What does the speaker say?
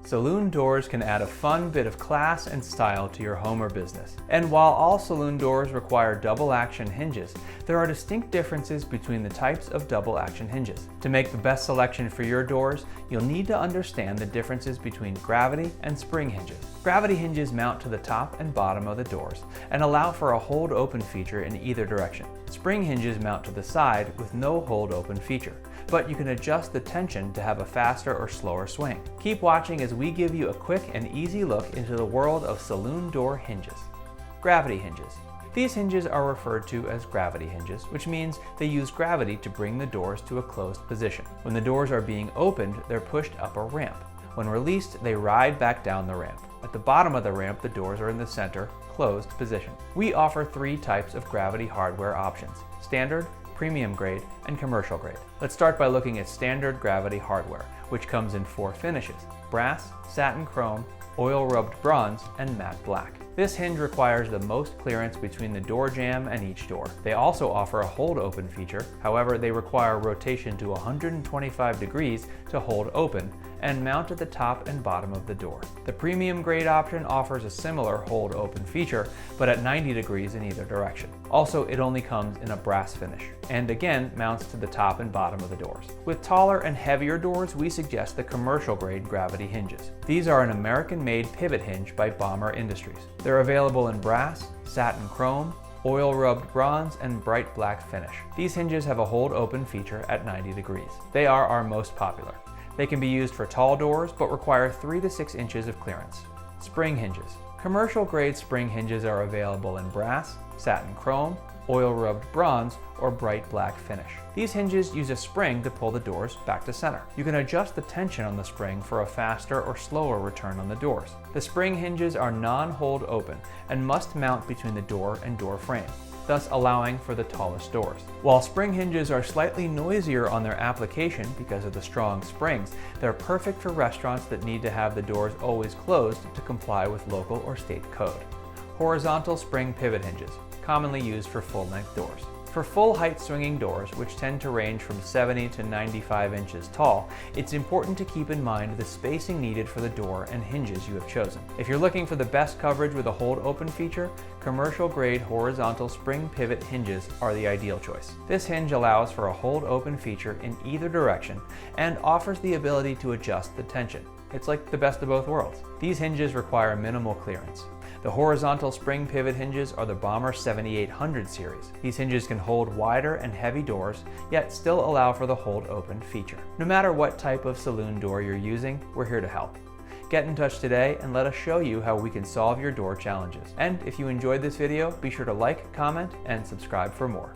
Saloon doors can add a fun bit of class and style to your home or business. And while all saloon doors require double action hinges, there are distinct differences between the types of double action hinges. To make the best selection for your doors, you'll need to understand the differences between gravity and spring hinges. Gravity hinges mount to the top and bottom of the doors and allow for a hold open feature in either direction. Spring hinges mount to the side with no hold open feature, but you can adjust the tension to have a faster or slower swing. Keep watching as we give you a quick and easy look into the world of saloon door hinges. Gravity hinges. These hinges are referred to as gravity hinges, which means they use gravity to bring the doors to a closed position. When the doors are being opened, they're pushed up a ramp. When released, they ride back down the ramp. At the bottom of the ramp, the doors are in the center, closed position. We offer 3 types of gravity hardware options: standard, premium grade, and commercial grade. Let's start by looking at standard gravity hardware, which comes in 4 finishes: brass, satin chrome, oil rubbed bronze, and matte black. This hinge requires the most clearance between the door jamb and each door. They also offer a hold open feature, however they require rotation to 125 degrees to hold open and mount at the top and bottom of the door. The premium grade option offers a similar hold open feature, but at 90 degrees in either direction. Also, it only comes in a brass finish, and again mounts to the top and bottom of the doors. With taller and heavier doors, we suggest the commercial grade gravity hinges. These are an American-made pivot hinge by Bomber Industries. They're available in brass, satin chrome, oil rubbed bronze, and bright black finish. These hinges have a hold open feature at 90 degrees. They are our most popular. They can be used for tall doors, but require 3 to 6 inches of clearance. Spring hinges. Commercial grade spring hinges are available in brass, satin chrome, oil rubbed bronze, or bright black finish. These hinges use a spring to pull the doors back to center. You can adjust the tension on the spring for a faster or slower return on the doors. The spring hinges are non-hold open and must mount between the door and door frame, thus allowing for the tallest doors. While spring hinges are slightly noisier on their application because of the strong springs, they're perfect for restaurants that need to have the doors always closed to comply with local or state code. Horizontal spring pivot hinges, commonly used for full-length doors. For full-height swinging doors, which tend to range from 70 to 95 inches tall, it's important to keep in mind the spacing needed for the door and hinges you have chosen. If you're looking for the best coverage with a hold-open feature, commercial-grade horizontal spring pivot hinges are the ideal choice. This hinge allows for a hold-open feature in either direction and offers the ability to adjust the tension. It's like the best of both worlds. These hinges require minimal clearance. The horizontal spring pivot hinges are the Bomber 7800 series. These hinges can hold wider and heavy doors, yet still allow for the hold open feature. No matter what type of saloon door you're using, we're here to help. Get in touch today and let us show you how we can solve your door challenges. And if you enjoyed this video, be sure to like, comment, and subscribe for more.